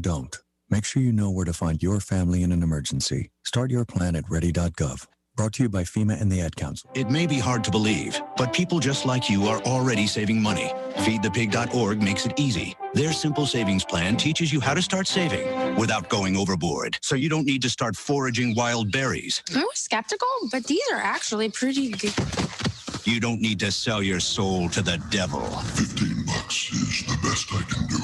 Don't. Make sure you know where to find your family in an emergency. Start your plan at ready.gov. Brought to you by FEMA and the Ad Council. It may be hard to believe, but people just like you are already saving money. FeedThePig.org makes it easy. Their simple savings plan teaches you how to start saving without going overboard, so you don't need to start foraging wild berries. I was skeptical, but these are actually pretty good. You don't need to sell your soul to the devil. $15 is the best I can do.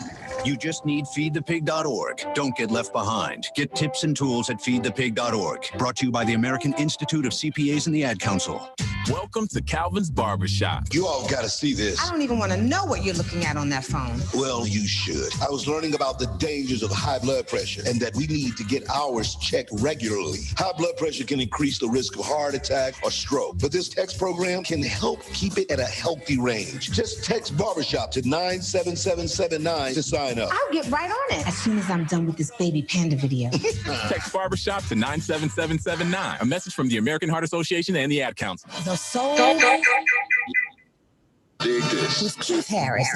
You just need feedthepig.org. Don't get left behind. Get tips and tools at feedthepig.org. Brought to you by the American Institute of CPAs and the Ad Council. Welcome to Calvin's Barbershop. You all got to see this. I don't even want to know what you're looking at on that phone. Well, you should. I was learning about the dangers of high blood pressure and that we need to get ours checked regularly. High blood pressure can increase the risk of heart attack or stroke, but this text program can help keep it at a healthy range. Just text Barbershop to 97779 to sign up. I'll get right on it as soon as I'm done with this baby panda video. Text Barbershop to 97779. A message from the American Heart Association and the Ad Council. The Soul Dig this. with Keith Harris.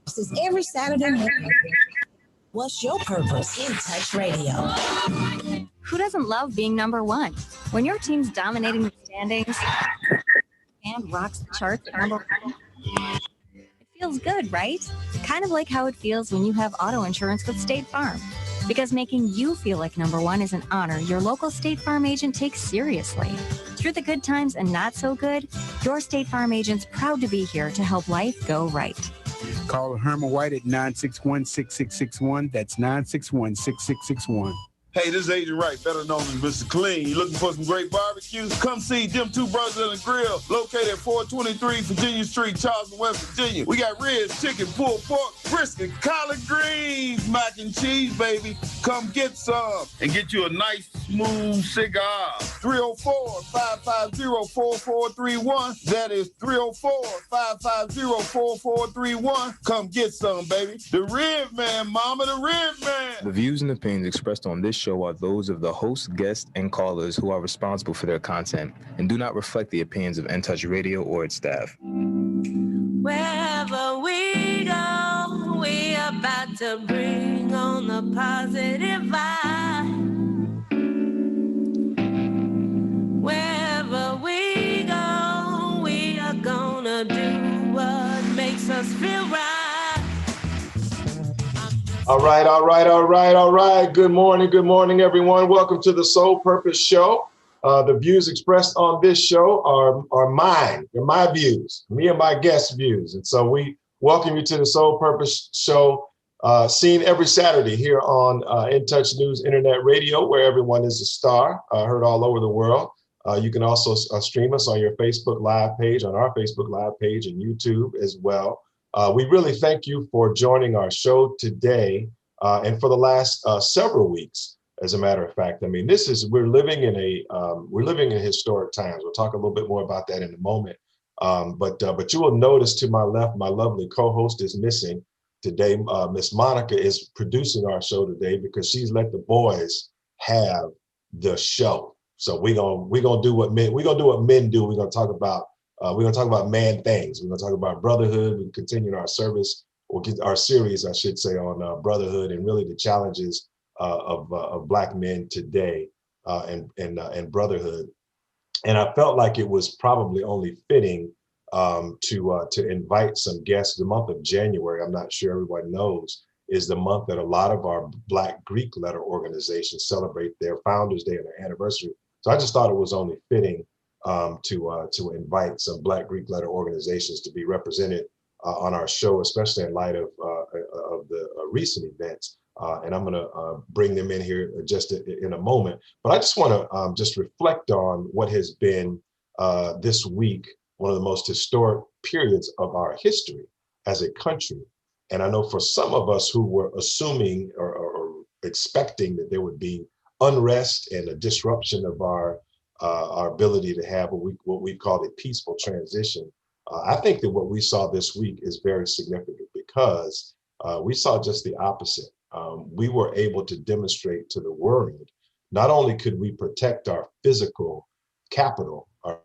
This is every Saturday morning. What's your purpose? In Touch Radio. Who doesn't love being number one? When your team's dominating the standings and rocks the charts at number one, it feels good, right? Kind of like how it feels when you have auto insurance with State Farm. Because making you feel like number one is an honor your local State Farm agent takes seriously. Through the good times and not so good, your State Farm agent's proud to be here to help life go right. Call Herman White at 961-6661. That's 961-6661. Hey, this is Agent Wright, better known as Mr. Clean. You looking for some great barbecues? Come see them two brothers in the grill, located at 423 Virginia Street, Charleston, West Virginia. We got ribs, chicken, pulled pork, brisket, collard greens, mac and cheese, baby. Come get some and get you a nice, smooth cigar. 304-550-4431. That is 304-550-4431. Come get some, baby. The Rib Man, mama, the Rib Man. The views and opinions expressed on this show are those of the host, guests, and callers who are responsible for their content and do not reflect the opinions of In Touch Radio or its staff. Wherever we go, we about to bring on the positive vibe. Wherever we go, we are gonna do what makes us feel right. All right. Good morning, everyone. Welcome to the Soul Purpose Show. The views expressed on this show are mine. They're my views, me and my guest views. And so we welcome you to the Soul Purpose Show, seen every Saturday here on In Touch News Internet Radio, where everyone is a star, heard all over the world. You can also stream us on your Facebook Live page, on our Facebook Live page, and YouTube as well. We really thank you for joining our show today and for the last several weeks. As a matter of fact, I mean, we're living in historic times. We'll talk a little bit more about that in a moment. But you will notice to my left, my lovely co-host is missing today. Miss Monica is producing our show today because she's let the boys have the show. So we're gonna do what men do. We're gonna talk about man things. We're gonna talk about brotherhood. We continue our service, or our series, I should say, on brotherhood and really the challenges of Black men today and brotherhood. And I felt like it was probably only fitting to invite some guests. The month of January, I'm not sure everyone knows, is the month that a lot of our Black Greek letter organizations celebrate their Founders Day and their anniversary. So I just thought it was only fitting to invite some Black Greek letter organizations to be represented on our show, especially in light of the recent events. And I'm going to bring them in here just in a moment. But I just want to just reflect on what has been this week, one of the most historic periods of our history as a country. And I know for some of us who were assuming or expecting that there would be unrest and a disruption of our ability to have what we call a peaceful transition, I think that what we saw this week is very significant because we saw just the opposite. We were able to demonstrate to the world, not only could we protect our physical capital, our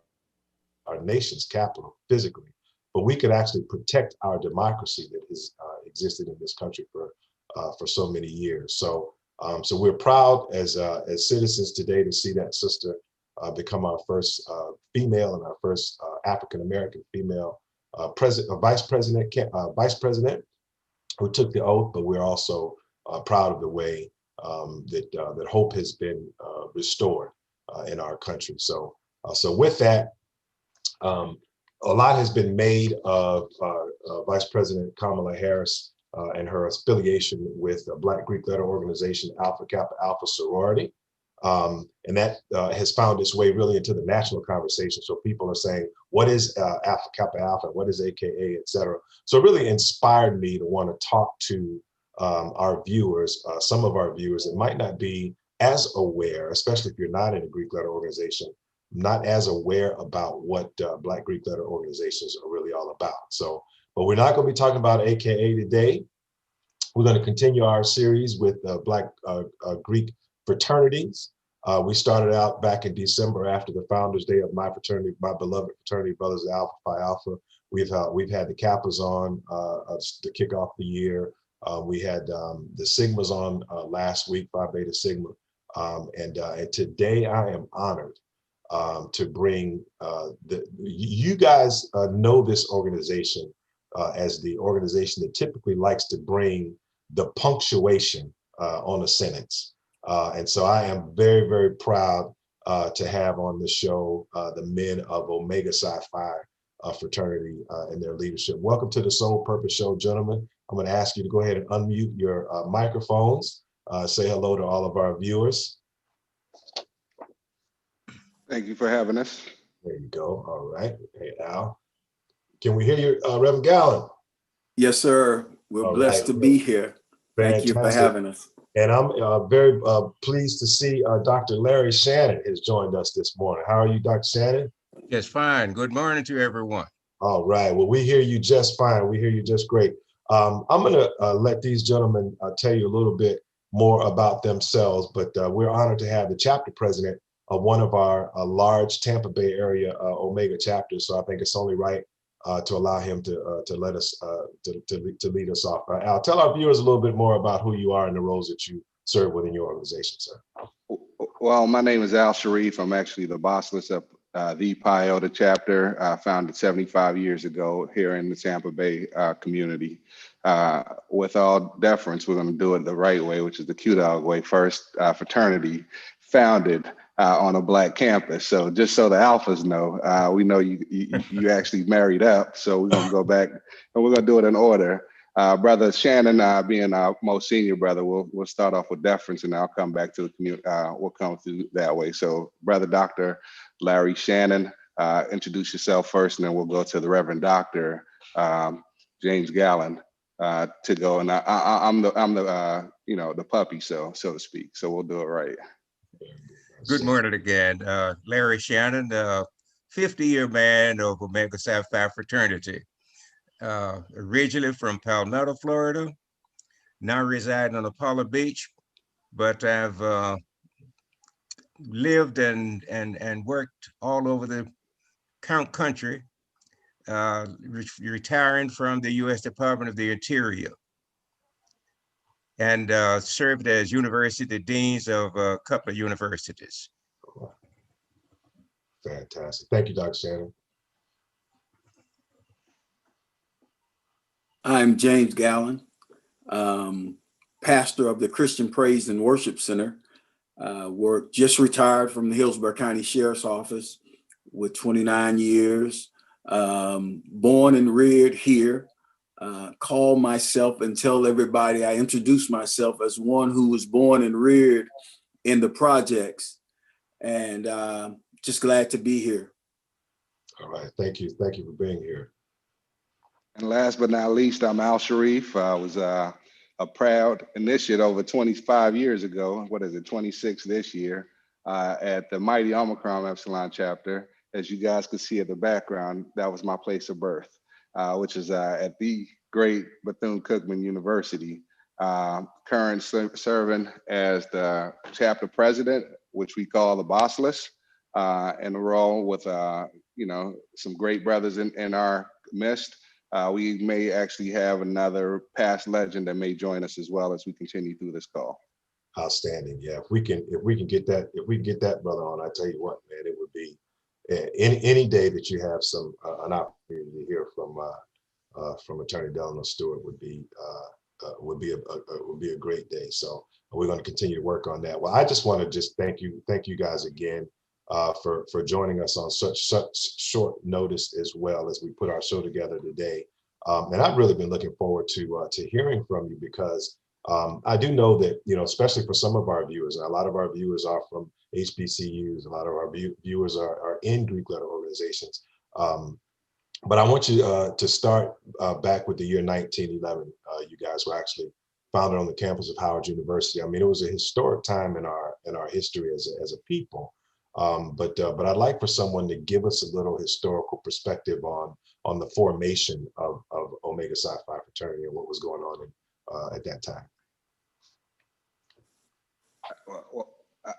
nation's capital physically, but we could actually protect our democracy that has existed in this country for for so many years. So we're proud as citizens today to see that sister become our first female and our first African American female vice president who took the oath. But we're also proud of the way that hope has been restored in our country. So with that, a lot has been made of Vice President Kamala Harris and her affiliation with the Black Greek letter organization Alpha Kappa Alpha Sorority. And that has found its way really into the national conversation. So people are saying, what is Alpha Kappa Alpha? What is AKA, et cetera? So it really inspired me to want to talk to our viewers, some of our viewers that might not be as aware, especially if you're not in a Greek letter organization, not as aware about what Black Greek letter organizations are really all about. So, but we're not going to be talking about AKA today. We're going to continue our series with Black Greek fraternities. We started out back in December after the Founders Day of my fraternity, my beloved fraternity, Brothers of Alpha Phi Alpha. We've had the Kappas on to kick off the year. We had the Sigmas on last week, Phi Beta Sigma. And today I am honored to bring you guys know this organization as the organization that typically likes to bring the punctuation on a sentence. And so I am very, very proud to have on the show the men of Omega Psi Phi fraternity and their leadership. Welcome to the Soul Purpose Show, gentlemen. I'm going to ask you to go ahead and unmute your microphones. Say hello to all of our viewers. Thank you for having us. There you go. All right. Hey, Al. Can we hear you, Reverend Gallen? Yes, sir. We're blessed to be here. Thank you for having us. And I'm very pleased to see Dr. Larry Shannon has joined us this morning. How are you, Dr. Shannon? Yes, fine. Good morning to everyone. All right. Well, we hear you just fine. We hear you just great. I'm going to let these gentlemen tell you a little bit more about themselves, but we're honored to have the chapter president of one of our large Tampa Bay area Omega chapters. So I think it's only right to allow him to let us to lead us off. Al, tell our viewers a little bit more about who you are and the roles that you serve within your organization, sir. Well, my name is Al Sharif. I'm actually the boss list of the Pi Iota chapter, founded 75 years ago here in the Tampa Bay community. With all deference, we're going to do it the right way, which is the Q-Dog way. First fraternity founded on a Black campus. So just so the alphas know, we know you actually married up. So we're going to go back and we're going to do it in order. Brother Shannon, being our most senior brother, we'll start off with deference and I'll come back to the community. We'll come through that way. So Brother Dr. Larry Shannon, introduce yourself first, and then we'll go to the Reverend Dr. James Gallen to go. And I'm the the puppy, so to speak. So we'll do it right. Good morning again. Larry Shannon, 50-year man of Omega Psi Phi fraternity. Originally from Palmetto, Florida, now residing on Apollo Beach, but I've lived and worked all over the country, retiring from the U.S. Department of the Interior, and served as university deans of a couple of universities. Fantastic. Thank you, Dr. Shannon. I'm James Gallen, pastor of the Christian Praise and Worship Center. Just retired from the Hillsborough County Sheriff's Office with 29 years. Born and reared here. Call myself and tell everybody I introduce myself as one who was born and reared in the projects, and just glad to be here. All right, thank you for being here. And last but not least, I'm Al Sharif. I was a proud initiate over 25 years ago. 26 this year at the mighty Omicron Epsilon chapter. As you guys can see at the background, that was my place of birth, which is at the great Bethune-Cookman University. Current serving as the chapter president, which we call the boss list, in a role with some great brothers in our midst. We may actually have another past legend that may join us as well as we continue through this call. Outstanding. Yeah, if we can get that brother on, I tell you what, man, it would be any day that you have an opportunity to hear from Attorney Delano Stewart would be a great day. So we're going to continue to work on that. Well, I just want to just thank you guys again for joining us on such short notice as well as we put our show together today. And I've really been looking forward to hearing from you because I do know that, especially for some of our viewers, and a lot of our viewers are from HBCUs, a lot of our viewers are in Greek letter organizations. But I want you to start back with the year 1911. You guys were actually founded on the campus of Howard University. I mean, it was a historic time in our history as a people. But I'd like for someone to give us a little historical perspective on the formation of Omega Psi Phi fraternity and what was going on at that time.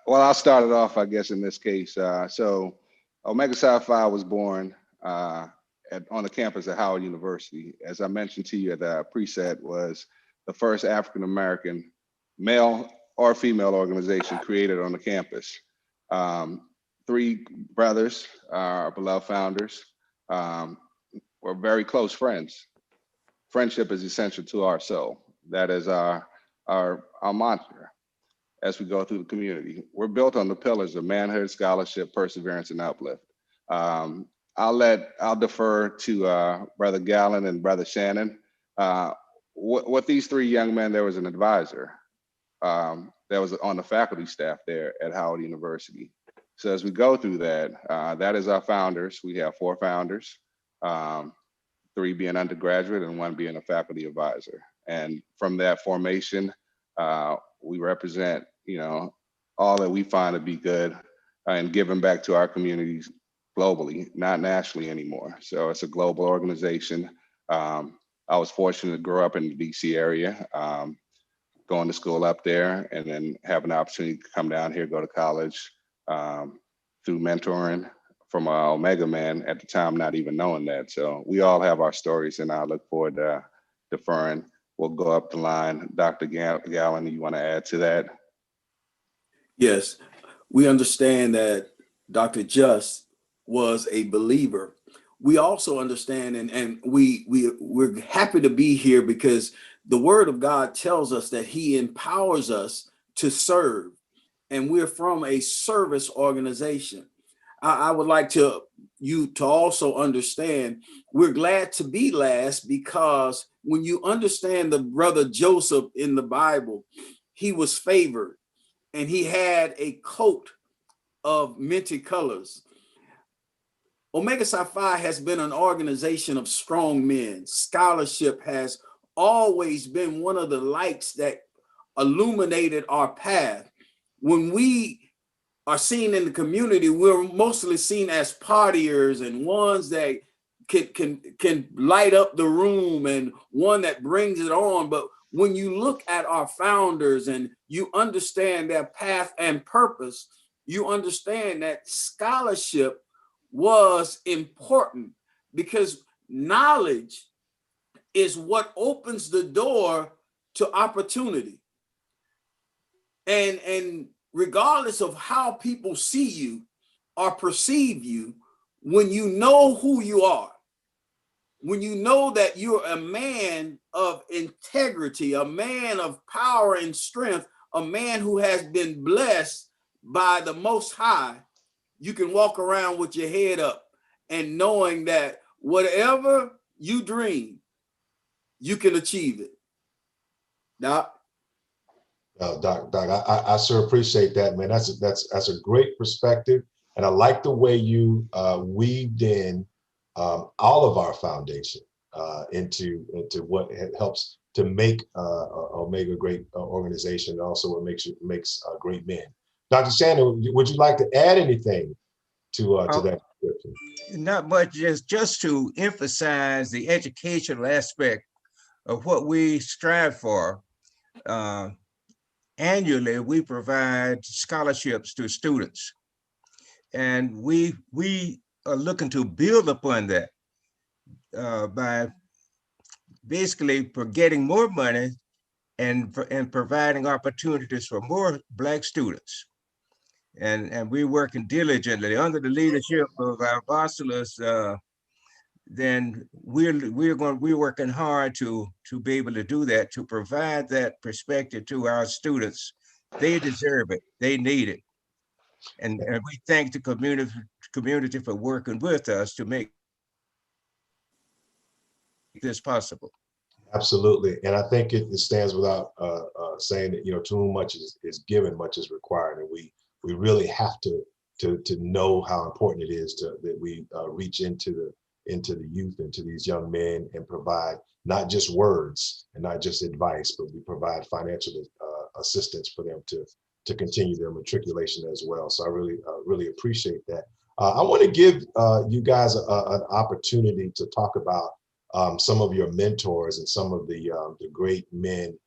Well, I'll start it off, I guess, in this case. So Omega Psi Phi was born on the campus at Howard University. As I mentioned to you, the preset was the first African-American male or female organization created on the campus. 3 brothers, our beloved founders, were very close friends. Friendship is essential to our soul. That is our mantra as we go through the community. We're built on the pillars of manhood, scholarship, perseverance, and uplift. I'll defer to Brother Gallen and Brother Shannon. With these 3 young men, there was an advisor that was on the faculty staff there at Howard University. So as we go through that, that is our founders. We have 4 founders, 3 being undergraduate and 1 being a faculty advisor. And from that formation, we represent, all that we find to be good and giving back to our communities globally, not nationally anymore. So it's a global organization. I was fortunate to grow up in the DC area, going to school up there, and then have an opportunity to come down here, go to college through mentoring from Omega Man at the time, not even knowing that. So we all have our stories, and I look forward to deferring. We'll go up the line. Dr. Gallen, you want to add to that? Yes, we understand that Dr. Just was a believer. We also understand, and we're happy to be here because the Word of God tells us that He empowers us to serve, and we're from a service organization. I would like you to also understand we're glad to be last because when you understand the brother Joseph in the Bible, he was favored and he had a coat of minty colors. Omega Psi Phi has been an organization of strong men. Scholarship has always been one of the lights that illuminated our path. When we are seen in the community, we're mostly seen as partiers and ones that can light up the room and one that brings it on. But when you look at our founders and you understand their path and purpose, you understand that scholarship was important because knowledge is what opens the door to opportunity. And regardless of how people see you or perceive you, when you know who you are, when you know that you're a man of integrity, a man of power and strength, a man who has been blessed by the Most High, you can walk around with your head up and knowing that whatever you dream, you can achieve it. Doc? Doc, I sure appreciate that, man. That's a great perspective, and I like the way you weaved in all of our foundation into what helps to make Omega a great organization, and also what makes great men. Dr. Shannon, would you like to add anything to that description? Not much, just to emphasize the educational aspect of what we strive for. Annually, we provide scholarships to students, and we are looking to build upon that by basically for getting more money and providing opportunities for more Black students. And we're working diligently under the leadership of our bachelors. Then we're working hard to be able to do that, to provide that perspective to our students. They deserve it. They need it. And we thank the community for working with us to make this possible. Absolutely. And I think it stands without saying that, to whom much is given, much is required. And we really have to know how important it is that we reach into the youth and to these young men and provide not just words and not just advice, but we provide financial assistance for them to continue their matriculation as well. So I really appreciate that. I want to give you guys an opportunity to talk about some of your mentors and some of the great men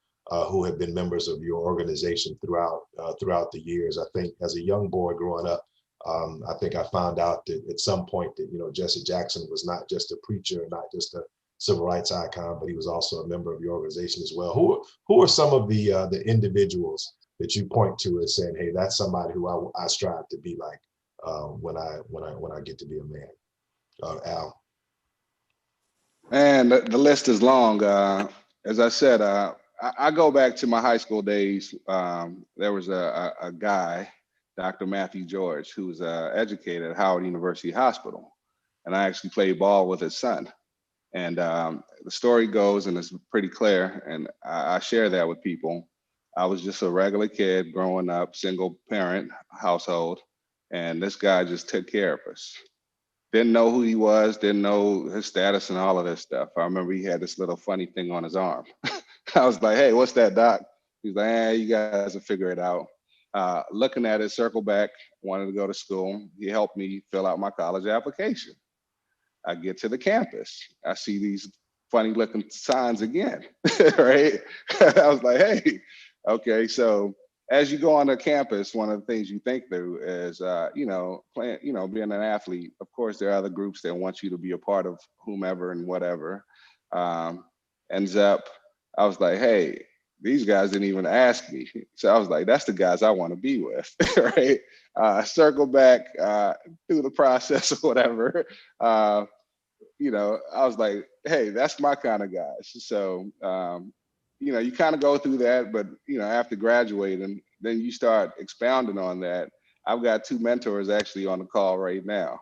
who have been members of your organization throughout the years. I think as a young boy growing up, I think I found out that at some point that Jesse Jackson was not just a preacher, not just a civil rights icon, but he was also a member of your organization as well. Who are some of the individuals that you point to as saying, hey, that's somebody who I strive to be like when I get to be a man? Al. And the list is long. As I said, I go back to my high school days. There was a guy, Dr. Matthew George, who was an educator at Howard University Hospital. And I actually played ball with his son. And the story goes, and it's pretty clear, and I share that with people. I was just a regular kid growing up, single parent household, and this guy just took care of us. Didn't know who he was, didn't know his status and all of this stuff. I remember he had this little funny thing on his arm. I was like, hey, what's that, doc? He's like, you guys will figure it out. Looking at it, circle back, wanted to go to school. He helped me fill out my college application. I get to the campus. I see these funny looking signs again, right? I was like, hey, okay, so as you go on the campus, one of the things you think through is, being an athlete. Of course, there are other groups that want you to be a part of whomever and whatever. Ends up, I was like, hey, these guys didn't even ask me. So I was like, that's the guys I want to be with, right? Circle back through the process or whatever. I was like, hey, that's my kind of guys. So, you kind of go through that, but, after graduating, then you start expounding on that. I've got two mentors actually on the call right now.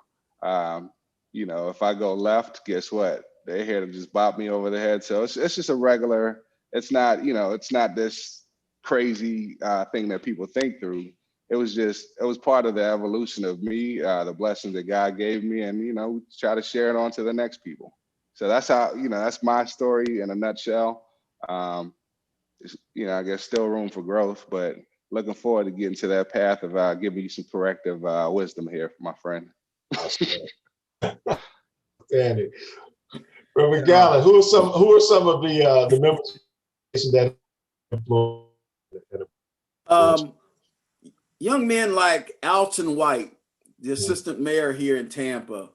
If I go left, guess what? They're here to just bop me over the head. So it's just a regular, it's not this crazy thing that people think through. It was part of the evolution of me, the blessings that God gave me, and, we try to share it on to the next people. So that's how, that's my story in a nutshell. I guess still room for growth, but looking forward to getting to that path of giving you some corrective wisdom here, my friend. Standing. Reverend Gallen, who are some of the members that young men like Alton White, the assistant mayor here in Tampa,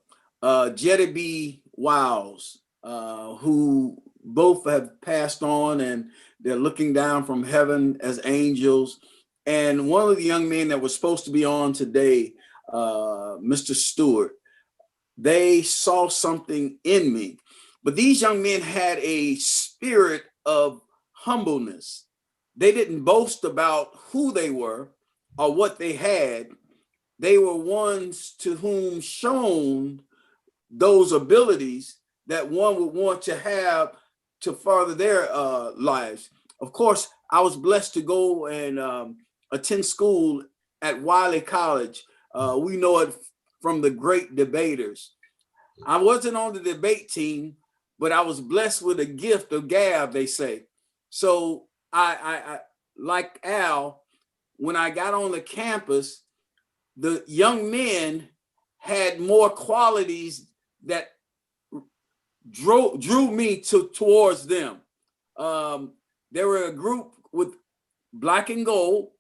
Jetty B. Wiles, who both have passed on and they're looking down from heaven as angels. And one of the young men that was supposed to be on today, Mr. Stewart, they saw something in me. But these young men had a spirit of humbleness. They didn't boast about who they were or what they had. They were ones to whom shown those abilities that one would want to have to further their lives. Of course, I was blessed to go and attend school at Wiley College. We know it from the great debaters. I wasn't on the debate team, but I was blessed with a gift of gab, they say. So I like Al, when I got on the campus, the young men had more qualities that drew me towards them. There were a group with black and gold.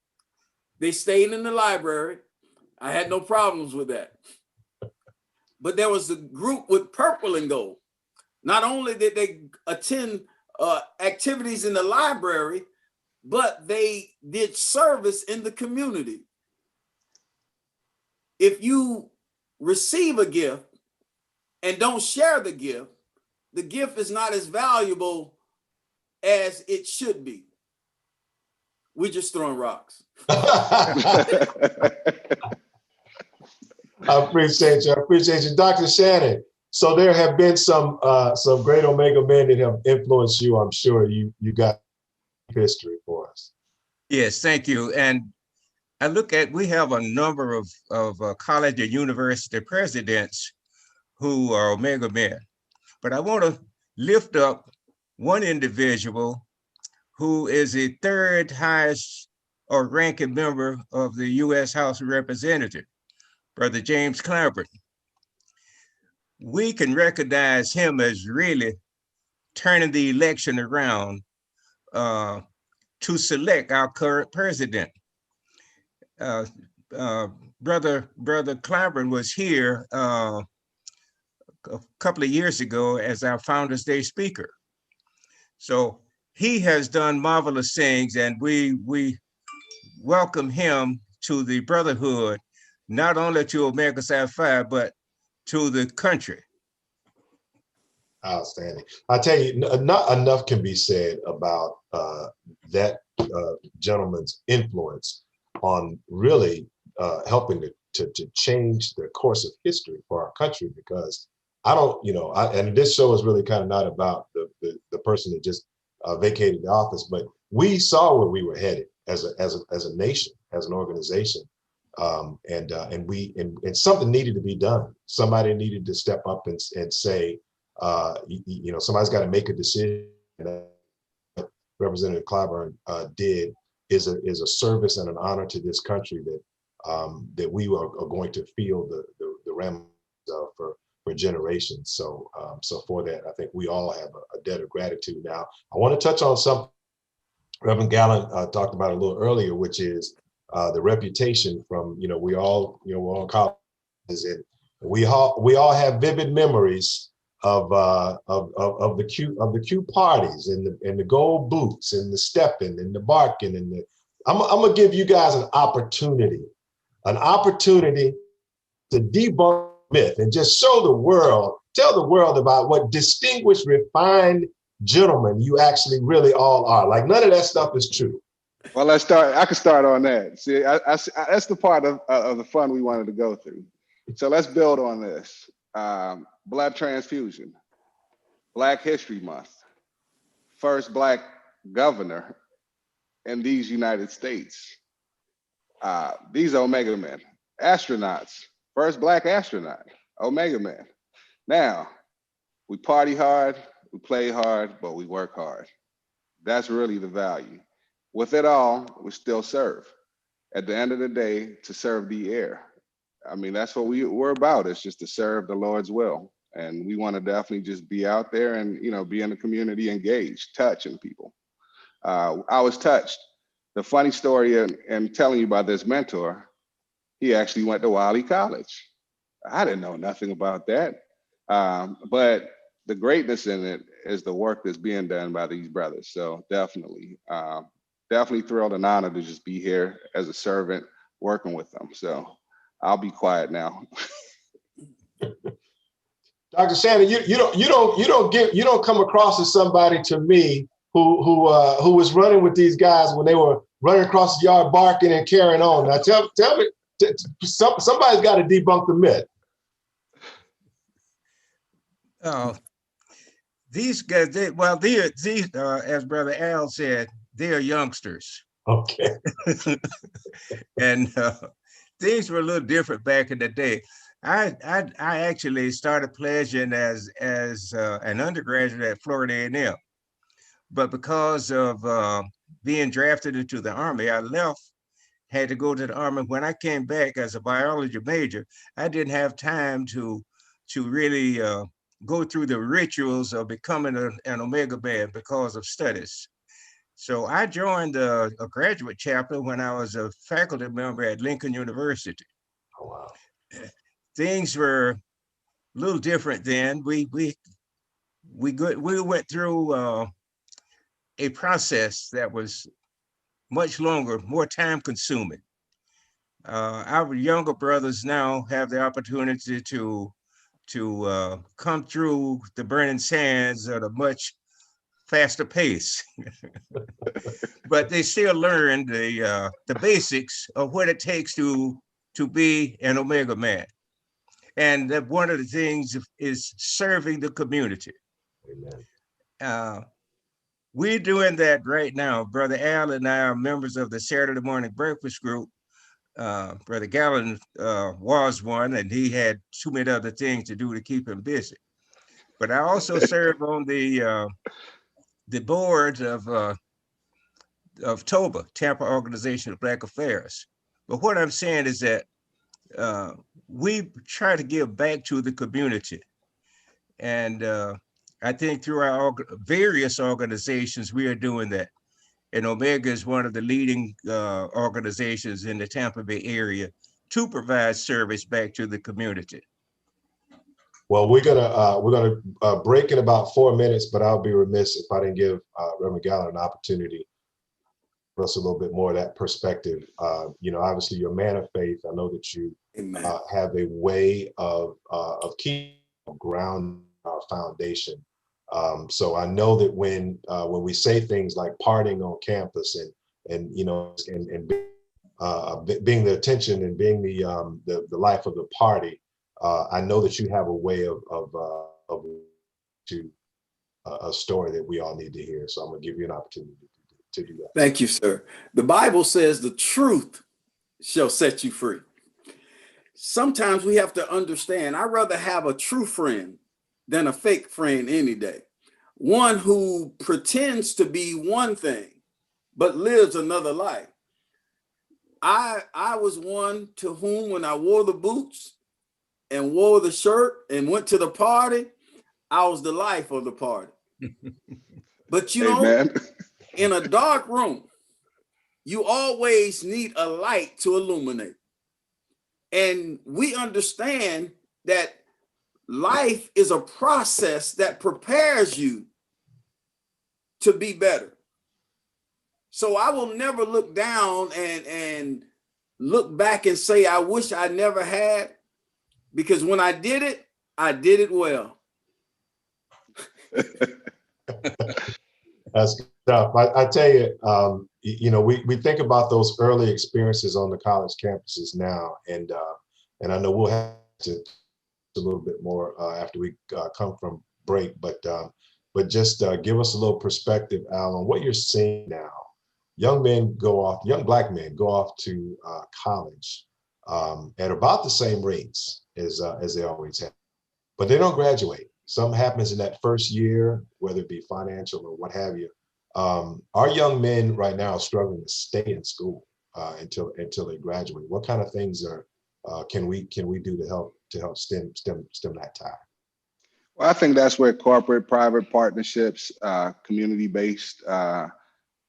They stayed in the library. I had no problems with that. But there was a group with purple and gold. Not only did they attend activities in the library, but they did service in the community. If you receive a gift and don't share the gift is not as valuable as it should be. We're just throwing rocks. I appreciate you. I appreciate you. Dr. Shannon, so there have been some great Omega men that have influenced you. I'm sure you got history for us. Yes, thank you. And we have a number of college and university presidents who are Omega men. But I want to lift up one individual who is the third highest or ranking member of the U.S. House of Representatives, Brother James Clyburn. We can recognize him as really turning the election around to select our current president. Brother Clyburn was here a couple of years ago as our Founders Day speaker. So he has done marvelous things, and we welcome him to the Brotherhood, not only to Omega Psi Phi, but to the country. Outstanding. I tell you, not enough can be said about that gentleman's influence on really helping to change the course of history for our country, because and this show is really kind of not about the person that just vacated the office, but we saw where we were headed as a nation, as an organization, and something needed to be done. Somebody needed to step up and say, somebody's got to make a decision. What Representative Clyburn did is a service and an honor to this country that we are going to feel the ramifications of for generations. So for that, I think we all have a debt of gratitude. Now, I want to touch on something Reverend Gallant talked about a little earlier, which is the reputation from, we're all colleges, and we all have vivid memories of the Q parties and the gold boots and the stepping and the barking and I'm gonna give you guys an opportunity to debunk myth and just tell the world about what distinguished, refined gentlemen you actually really all are. Like, none of that stuff is true. Well, let's start. I can start on that. See, that's the part of the fun we wanted to go through. So let's build on this. Blood transfusion, Black History Month, first Black governor in these United States. These Omega men, astronauts, first Black astronaut, Omega man. Now, we party hard, we play hard, but we work hard. That's really the value. With it all, we still serve. At the end of the day, to serve the air. I mean, that's what we're about. It's just to serve the Lord's will. And we want to definitely just be out there and, be in the community, engaged, touching people. I was touched. The funny story and telling you about this mentor, he actually went to Wiley College. I didn't know nothing about that. But the greatness in it is the work that's being done by these brothers. So definitely thrilled and honored to just be here as a servant working with them. So I'll be quiet now. Dr. Shannon, you don't come across as somebody to me who was running with these guys when they were running across the yard barking and carrying on. Now tell me, somebody's got to debunk the myth. These guys, these as Brother Al said, they are youngsters. Okay. And things were a little different back in the day. I actually started pledging as an undergraduate at Florida A&M, but because of being drafted into the Army, I left, had to go to the Army. When I came back as a biology major, I didn't have time to really go through the rituals of becoming an Omega man because of studies. So I joined a graduate chapter when I was a faculty member at Lincoln University. Oh, wow. Things were a little different then. We went through a process that was much longer, more time consuming. Our younger brothers now have the opportunity to come through the burning sands at a much faster pace, but they still learn the basics of what it takes to be an Omega man. And that one of the things is serving the community. We're doing that right now. Brother Al and I are members of the Saturday Morning Breakfast Group. Brother Gallen was one, and he had too many other things to do to keep him busy. But I also serve on the board of TOBA, Tampa Organization of Black Affairs. But what I'm saying is that we try to give back to the community. And I think through our various organizations, we are doing that. And Omega is one of the leading organizations in the Tampa Bay area to provide service back to the community. Well, we're gonna break in about 4 minutes, but I'll be remiss if I didn't give Reverend Gallen an opportunity for us a little bit more of that perspective. Obviously you're a man of faith. I know that you have a way of keeping ground our foundation. So I know that when we say things like partying on campus and being the attention and being the life of the party, I know that you have a way of a story that we all need to hear. So I'm gonna give you an opportunity to do that. Thank you, sir. The Bible says the truth shall set you free. Sometimes we have to understand, I'd rather have a true friend than a fake friend any day. One who pretends to be one thing, but lives another life. I was one to whom, when I wore the boots and wore the shirt and went to the party, I was the life of the party. But you know, in a dark room, you always need a light to illuminate. And we understand that life is a process that prepares you to be better. So I will never look down and look back and say, I wish I never had, because when I did it well. That's tough. I tell you, we think about those early experiences on the college campuses now, and I know we'll have to a little bit more after we come from break, but just give us a little perspective, Al, on what you're seeing now. Young black men go off to college at about the same rates as they always have, but they don't graduate. Something happens in that first year, whether it be financial or what have you. Our young men right now are struggling to stay in school until they graduate. What kind of things can we do to help stem that tide? Well, I think that's where corporate, private partnerships, community-based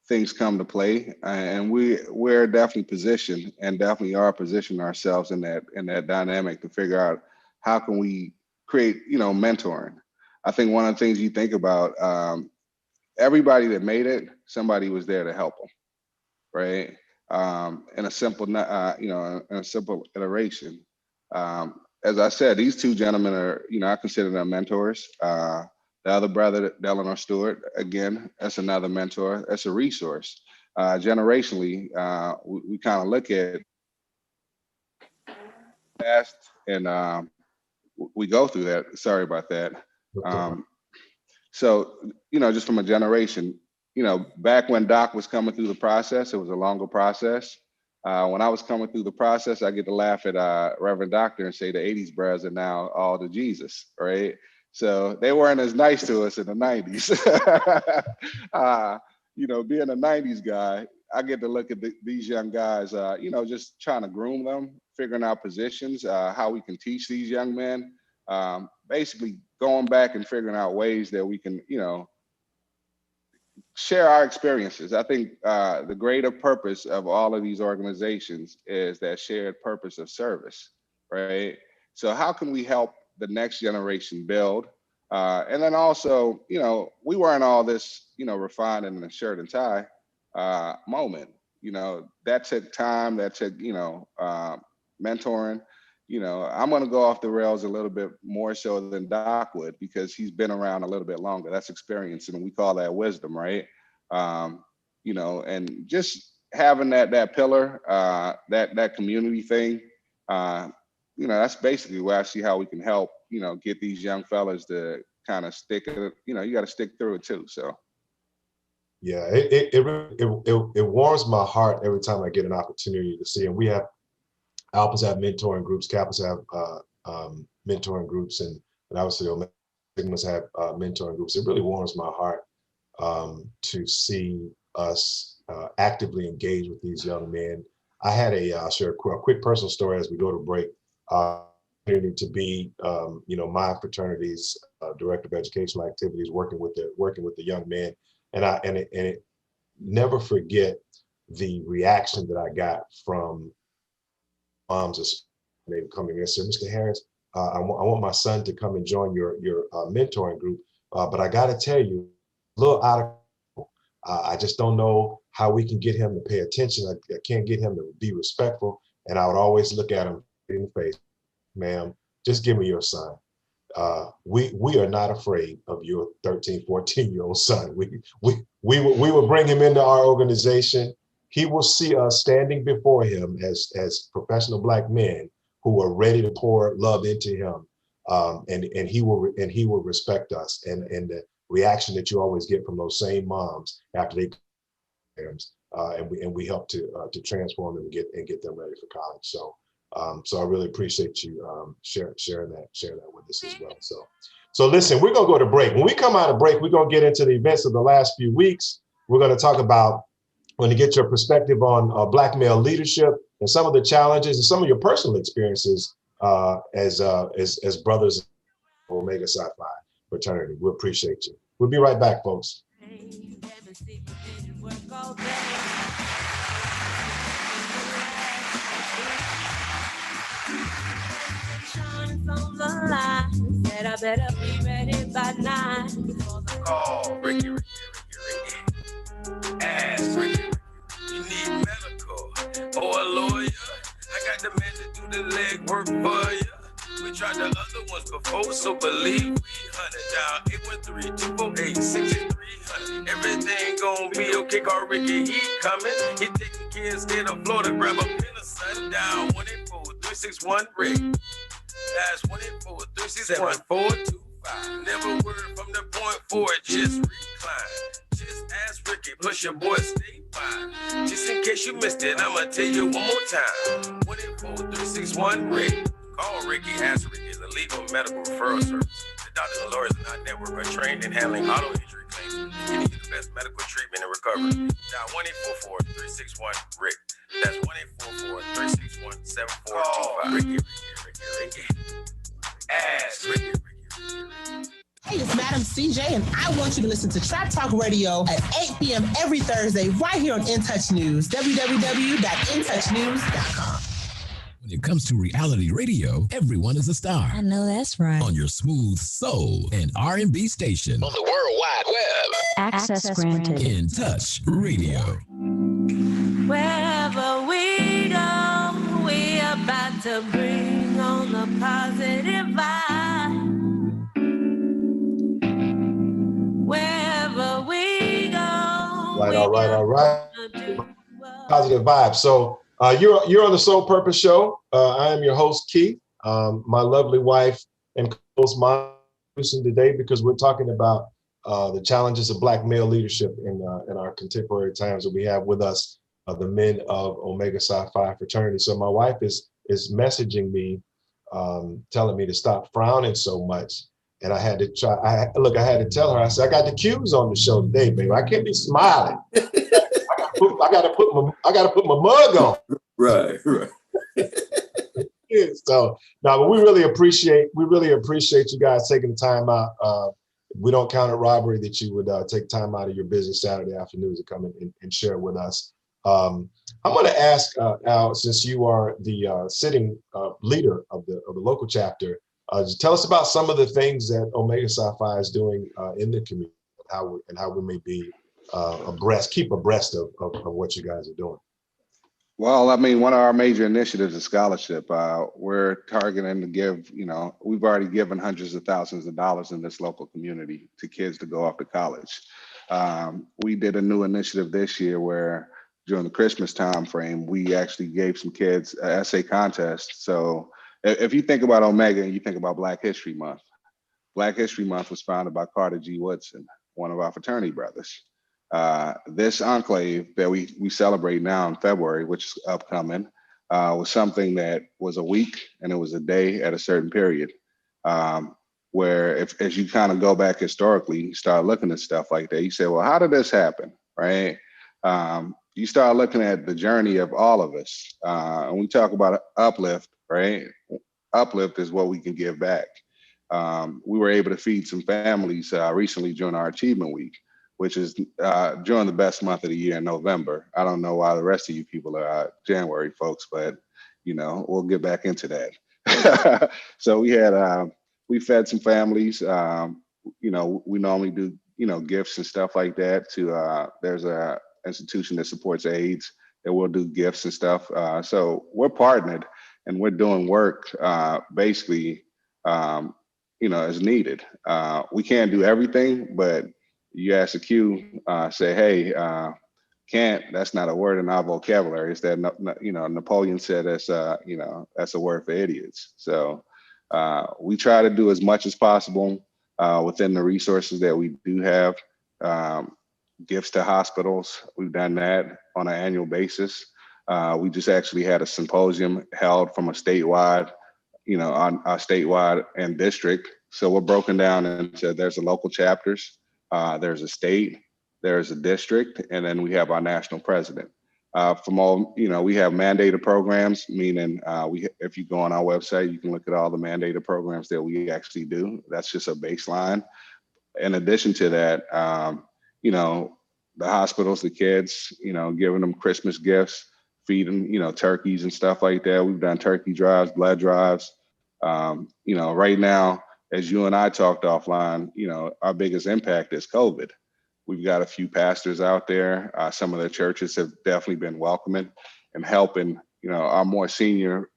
things come to play, and we're definitely positioned and definitely are positioning ourselves in that dynamic to figure out how can we create, mentoring. I think one of the things you think about, everybody that made it, somebody was there to help them, right? In a simple, in a simple iteration. As I said, these two gentlemen are, I consider them mentors. The other brother, Delano Stewart, again, that's another mentor. That's a resource. Generationally, we kind of look at past and we go through that. Sorry about that. So, just from a generation, back when Doc was coming through the process, it was a longer process. When I was coming through the process, I get to laugh at Reverend Doctor and say the 80s bros are now all to Jesus, right? So they weren't as nice to us in the 90s. Being a 90s guy, I get to look at these young guys, just trying to groom them, figuring out positions, how we can teach these young men, basically going back and figuring out ways that we can, share our experiences. I think the greater purpose of all of these organizations is that shared purpose of service, right? So how can we help the next generation build? And then also, we weren't all this, refined in a shirt and tie moment. That took time, that took, mentoring. I'm going to go off the rails a little bit more so than Doc would because he's been around a little bit longer. That's experience, and we call that wisdom, right? And just having that pillar, that community thing, that's basically where I see how we can help, get these young fellas to kind of stick it. You got to stick through it too. So. Yeah, it warms my heart every time I get an opportunity to see. And we have Alphas have mentoring groups, Kappas have mentoring groups, and obviously Sigmas have mentoring groups. It really warms my heart to see us actively engage with these young men. I had I'll share a quick personal story as we go to break. To be, my fraternity's director of educational activities, working with the young men, and it never forget the reaction that I got from moms coming in and said, Mr. Harris, I want my son to come and join your mentoring group, but I got to tell you, a little out of I just don't know how we can get him to pay attention. I can't get him to be respectful. And I would always look at him in the face, ma'am, just give me your son. We are not afraid of your 13, 14-year-old son. We will bring him into our organization. He will see us standing before him as professional Black men who are ready to pour love into him, and he will respect us. And the reaction that you always get from those same moms after they and we help to transform them and get them ready for college. So I really appreciate you sharing that with us as well. So listen, we're gonna go to break. When we come out of break, we're gonna get into the events of the last few weeks. We're gonna talk about, to get your perspective on Black male leadership and some of the challenges and some of your personal experiences as brothers of Omega Psi Phi fraternity. We appreciate you. We'll be right back, folks. Said I better be ready by 9. Oh, Ricky. Ask Ricky. You need medical or a lawyer. I got the man to do the legwork for you. We tried the other ones before, so believe me. 100 down, 813-248-6300. Everything gon' be okay, call Ricky, he coming. He taking kids state of Florida, grab a pen of sundown. 184-361-RICK. That's 184-361-425. Never word from the point forward, just recline. Just ask Ricky, plus your boy stay fine. Just in case you missed it, I'ma tell you one more time. 184-361-RICK. Call Ricky, ask Ricky, is a legal medical referral service. The doctors and lawyers in our network are trained in handling auto injury claims, giving you the best medical treatment and recovery. Dial 1-844-361-RICK. That's 1-844-361-7425. Ricky. Ask Ricky. Hey, it's Madam CJ, and I want you to listen to Trap Talk Radio at 8 p.m. every Thursday right here on In Touch News, www.intouchnews.com. When it comes to reality radio, everyone is a star. I know that's right. On your smooth soul and R&B station. On the World Wide Web. Access granted. In Touch Radio. Wherever we go, we about to bring on the positive vibe. Wherever we go. All right. Positive vibes. So you're on the Soul Purpose Show. I am your host, Keith. My lovely wife and co-host, my today, because we're talking about the challenges of Black male leadership in our contemporary times. That we have with us the men of Omega Psi Phi fraternity. So my wife is messaging me, telling me to stop frowning so much. And I had to I had to tell her, I said, I got the cues on the show today, baby. I can't be smiling. I gotta put my mug on. Right. Yeah, so no, but we really appreciate you guys taking the time out. We don't count it robbery that you would take time out of your busy Saturday afternoons to come and share with us. I'm going to ask Al, since you are the sitting leader of the local chapter, Just tell us about some of the things that Omega Psi Phi is doing in the community, and how we may be keep abreast of what you guys are doing. Well, I mean, one of our major initiatives is scholarship. We're targeting to give, we've already given hundreds of thousands of dollars in this local community to kids to go off to college. We did a new initiative this year where during the Christmas time frame, we actually gave some kids an essay contest. So if you think about Omega and you think about Black History Month was founded by Carter G. Woodson, one of our fraternity brothers. This enclave that we celebrate now in February, which is upcoming, was something that was a week and it was a day at a certain period. Where as you kind of go back historically, you start looking at stuff like that, you say, well, how did this happen, right? You start looking at the journey of all of us. And we talk about uplift, right? Uplift is what we can give back. We were able to feed some families recently during our Achievement Week, which is during the best month of the year in November. I don't know why the rest of you people are January folks, but we'll get back into that. So we fed some families. We normally do gifts and stuff like that. There's a institution that supports AIDS that will do gifts and stuff. So we're partnered and we're doing work basically as needed. We can't do everything, but you ask a Q, say, hey, can't, that's not a word in our vocabulary. It's that, Napoleon said that's a word for idiots. So we try to do as much as possible within the resources that we do have. Gifts to hospitals, we've done that on an annual basis. We just actually had a symposium held from a statewide, on our statewide and district. So we're broken down into, there's a local chapters, there's a state, there's a district, and then we have our national president. From all, we have mandated programs, meaning if you go on our website, you can look at all the mandated programs that we actually do. That's just a baseline. In addition to that, the hospitals, the kids, giving them Christmas gifts, feeding, turkeys and stuff like that. We've done turkey drives, blood drives. Right now, as you and I talked offline, our biggest impact is COVID. We've got a few pastors out there. Some of the churches have definitely been welcoming and helping, our more senior,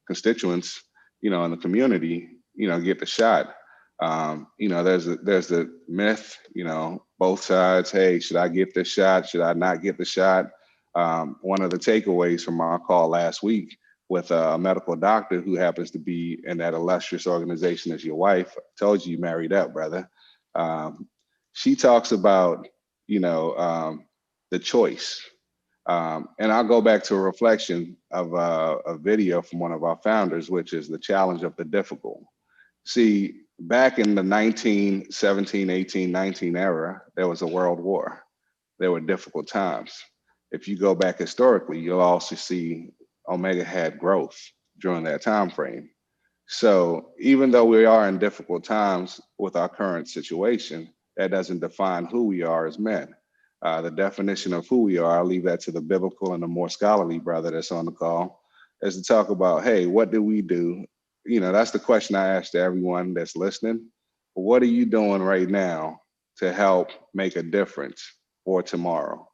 constituents, in the community, get the shot. There's the myth, both sides. Hey, should I get this shot? Should I not get the shot? One of the takeaways from our call last week with a medical doctor who happens to be in that illustrious organization as your wife, I told you married up, brother. She talks about, the choice. And I'll go back to a reflection of a video from one of our founders, which is the challenge of the difficult. See, back in the 1917, 18, 19 era, there was a world war. There were difficult times. If you go back historically, you'll also see Omega had growth during that time frame. So even though we are in difficult times with our current situation, that doesn't define who we are as men. The definition of who we are, I'll leave that to the biblical and the more scholarly brother that's on the call, is to talk about, hey, what do we do? That's the question I ask to everyone that's listening. What are you doing right now to help make a difference for tomorrow?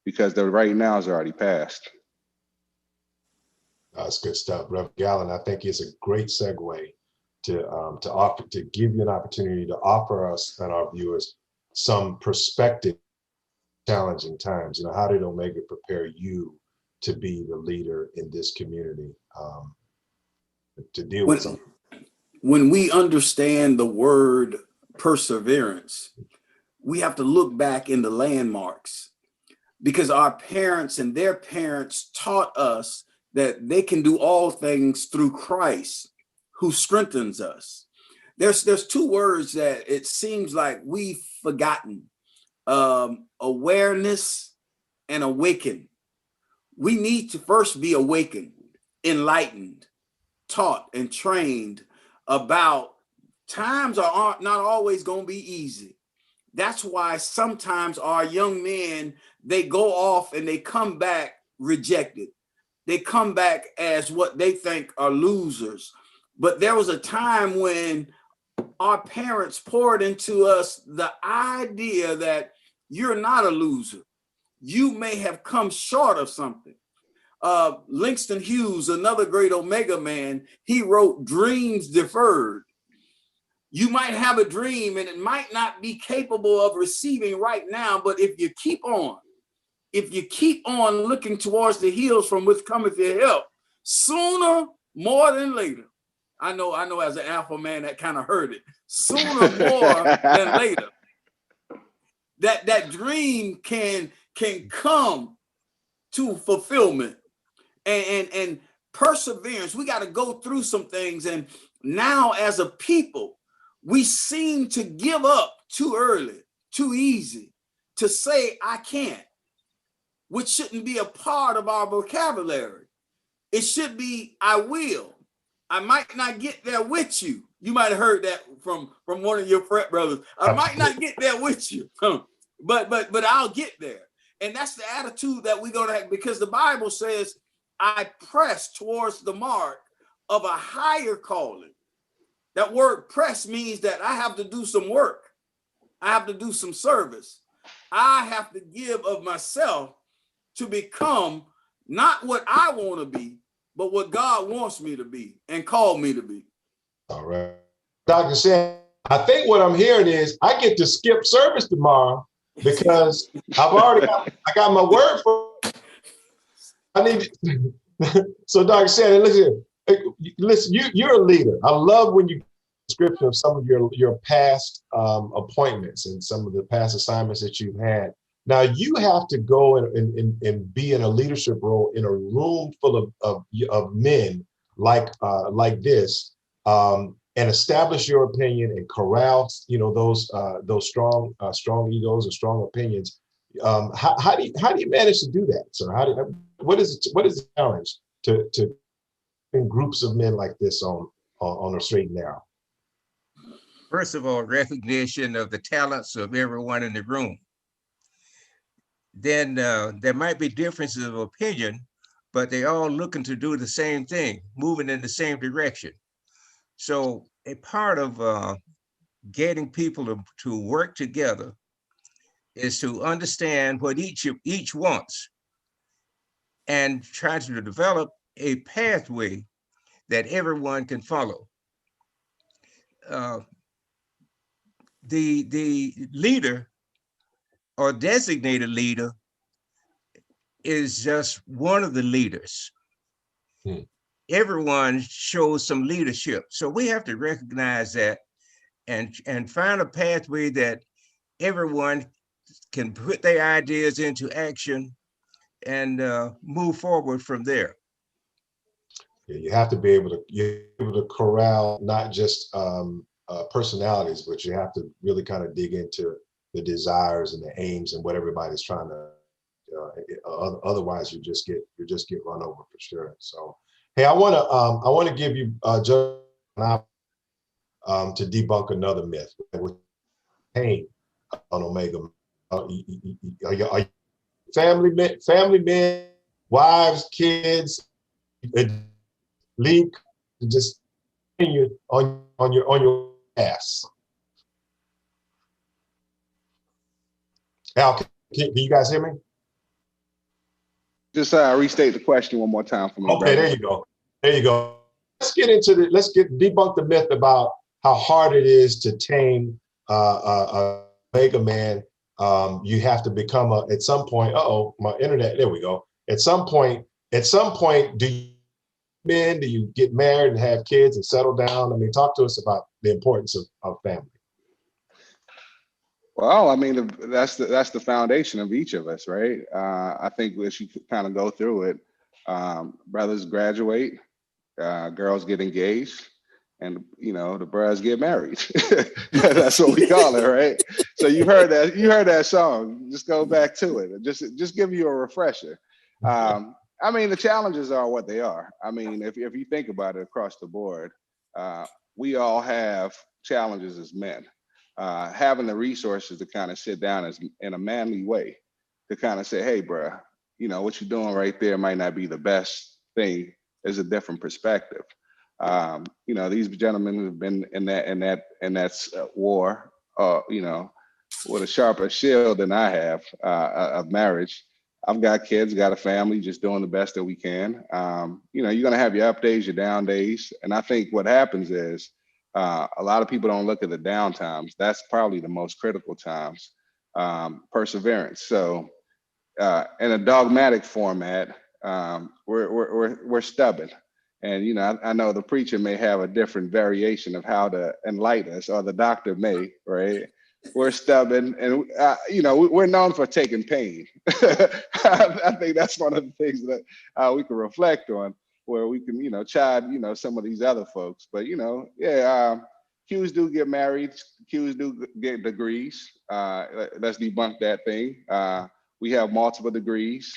Because the right now is already past. That's good stuff, Reverend Gallen. I think it's a great segue to give you an opportunity to offer us and our viewers some perspective. Challenging times. How did Omega prepare you to be the leader in this community to deal with something? When we understand the word perseverance, we have to look back in the landmarks, because our parents and their parents taught us that they can do all things through Christ who strengthens us. There's two words that it seems like we've forgotten. Awareness and awaken. We need to first be awakened, enlightened, taught, and trained about times are not always going to be easy. That's why sometimes our young men, they go off and they come back rejected. They come back as what they think are losers. But there was a time when our parents poured into us the idea that you're not a loser. You may have come short of something. Langston Hughes, another great Omega man, he wrote Dreams Deferred. You might have a dream and it might not be capable of receiving right now, but if you keep on looking towards the hills from which cometh your help, sooner more than later. I know as an alpha man that kind of heard it. Sooner more than later. That dream can come to fulfillment. And perseverance, we got to go through some things. And now as a people, we seem to give up too early, too easy to say, I can't, which shouldn't be a part of our vocabulary. It should be, I will. I might not get there with you. You might have heard that from one of your frat brothers. I might not get there with you, but I'll get there. And that's the attitude that we're going to have, because the Bible says, I press towards the mark of a higher calling. That word press means that I have to do some work. I have to do some service. I have to give of myself to become not what I want to be, but what God wants me to be and called me to be. All right. Dr. Sam, I think what I'm hearing is I get to skip service tomorrow because I got my word for it. I need so Dr. Sam, listen, you're a leader. I love when you description of some of your past appointments and some of the past assignments that you've had. Now you have to go and be in a leadership role in a room full of men like this, and establish your opinion and corral those strong egos and strong opinions. How do you manage to do that, sir? What is the challenge to in groups of men like this on a straight and narrow? First of all, recognition of the talents of everyone in the room. Then there might be differences of opinion, but they're all looking to do the same thing, moving in the same direction. So a part of getting people to work together is to understand what each wants and try to develop a pathway that everyone can follow. The leader or designated leader is just one of the leaders. Everyone shows some leadership. So we have to recognize that and find a pathway that everyone can put their ideas into action and move forward from there. You have to be able to corral not just personalities, but you have to really kind of dig into the desires and the aims and what everybody's trying to. Otherwise, you just get run over for sure. So, hey, I want to give you just an to debunk another myth with pain on Omega. Are you family men, wives, kids, lead just continue on your ass? Al, can you guys hear me? Just restate the question one more time for me. Okay, brother. There you go. Let's debunk the myth about how hard it is to tame a Omega man. You have to become at some point. My internet. There we go. At some point, do you get married and have kids and settle down? I mean, talk to us about the importance of family. Well, I mean, that's the foundation of each of us, right? I think as you kind of go through it, brothers graduate, girls get engaged, and the bros get married. That's what we call it, right? So you heard that song. Just go back to it. Just give you a refresher. I mean, the challenges are what they are. I mean, if you think about it across the board, we all have challenges as men. Having the resources to kind of sit down in a manly way to kind of say, hey, bro, what you're doing right there might not be the best thing. Is a different perspective. You know, these gentlemen have been in that war, you know, with a sharper shield than I have of marriage. I've got kids, got a family, just doing the best that we can. You know, you're gonna have your up days, your down days, and I think what happens is a lot of people don't look at the down times. That's probably the most critical times. Perseverance. So, in a dogmatic format, we're stubborn. And you know, I know the preacher may have a different variation of how to enlighten us, or the doctor may, right? We're stubborn, and you know, we're known for taking pain. I think that's one of the things that we can reflect on, where we can, you know, chide, you know, some of these other folks. But you know, yeah, Qs do get married, Qs do get degrees. Let's debunk that thing. We have multiple degrees.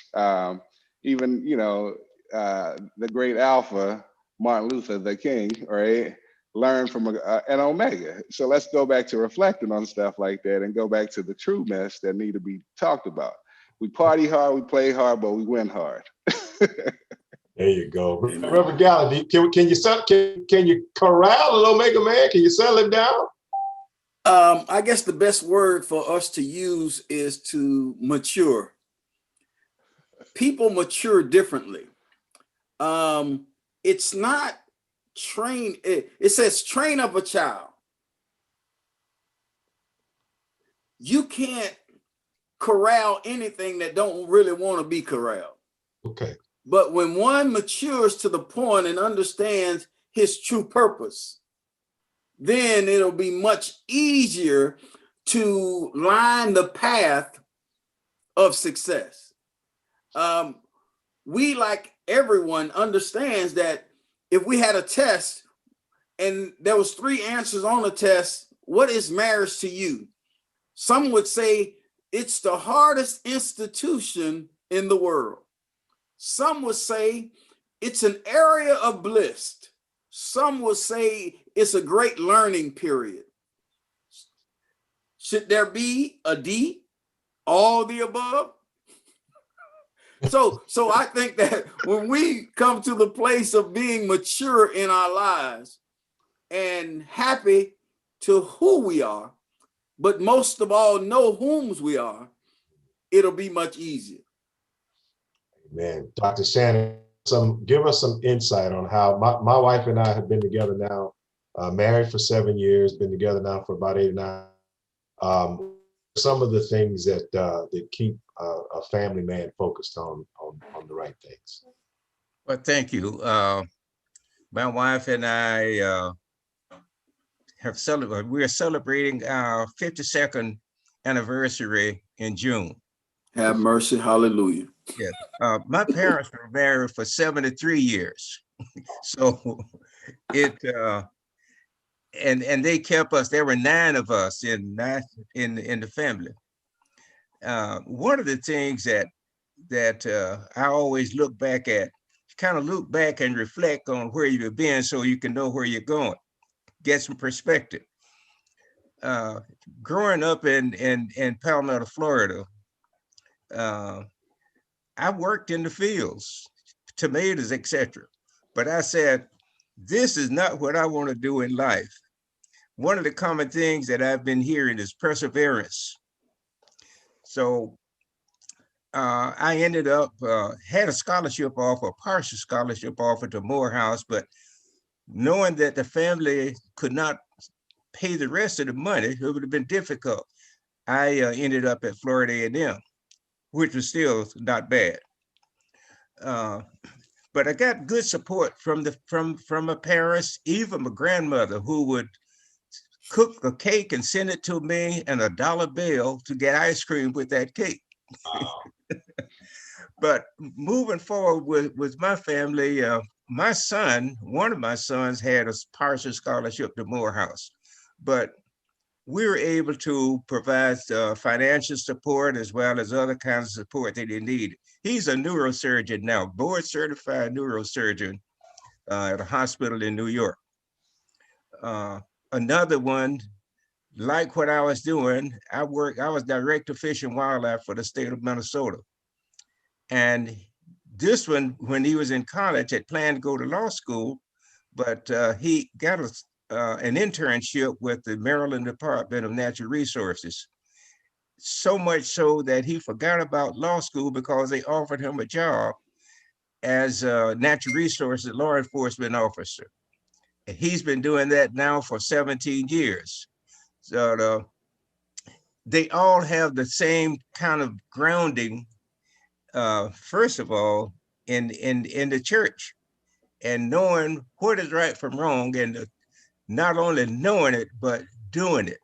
Even, you know, the great Alpha, Martin Luther, the King, right? Learn from an Omega. So let's go back to reflecting on stuff like that and go back to the true mess that need to be talked about. We party hard, we play hard, but we win hard. There you go. Reverend Gallagher, can you corral an Omega man? Can you settle him down? I guess the best word for us to use is to mature. People mature differently. It's not train. It says train up a child. You can't corral anything that don't really want to be corralled. Okay. But when one matures to the point and understands his true purpose, then it'll be much easier to line the path of success. We, like everyone, understands that if we had a test and there was 3 answers on the test, what is marriage to you? Some would say it's the hardest institution in the world. Some would say it's an area of bliss. Some would say it's a great learning period. Should there be a D? All the above? So I think that when we come to the place of being mature in our lives and happy to who we are, but most of all know whom we are, it'll be much easier. Man, Dr. Shannon, give us some insight on how my wife and I have been together now, married for 7 years, been together now for about 8 or 9. Some of the things that keep a family man focused on the right things. Well, thank you. My wife and I we're celebrating our 52nd anniversary in June. Have mercy, hallelujah. Yes. My parents were married for 73 years. So and they kept us, there were 9 of us in the family. One of the things that I always look back at, kind of look back and reflect on where you've been so you can know where you're going, get some perspective. Growing up in Palmetto, Florida, I worked in the fields, tomatoes, etc. But I said, this is not what I want to do in life. One of the common things that I've been hearing is perseverance. So I ended up, had a scholarship offer, a partial scholarship offer to Morehouse, but knowing that the family could not pay the rest of the money, it would have been difficult. I ended up at Florida A&M, which was still not bad. But I got good support from my parents, even my grandmother, who would cook a cake and send it to me and a $1 bill to get ice cream with that cake. But moving forward with my family, my son, one of my sons had a partial scholarship to Morehouse, but we were able to provide financial support as well as other kinds of support that he needed. He's a neurosurgeon now, board certified neurosurgeon at a hospital in New York. Another one, like what I was doing, I was director of Fish and Wildlife for the state of Minnesota. And this one, when he was in college, had planned to go to law school, but he got an internship with the Maryland Department of Natural Resources. So much so that he forgot about law school because they offered him a job as a natural resources law enforcement officer. And he's been doing that now for 17 years. So they all have the same kind of grounding, first of all, in the church and knowing what is right from wrong, and not only knowing it, but doing it.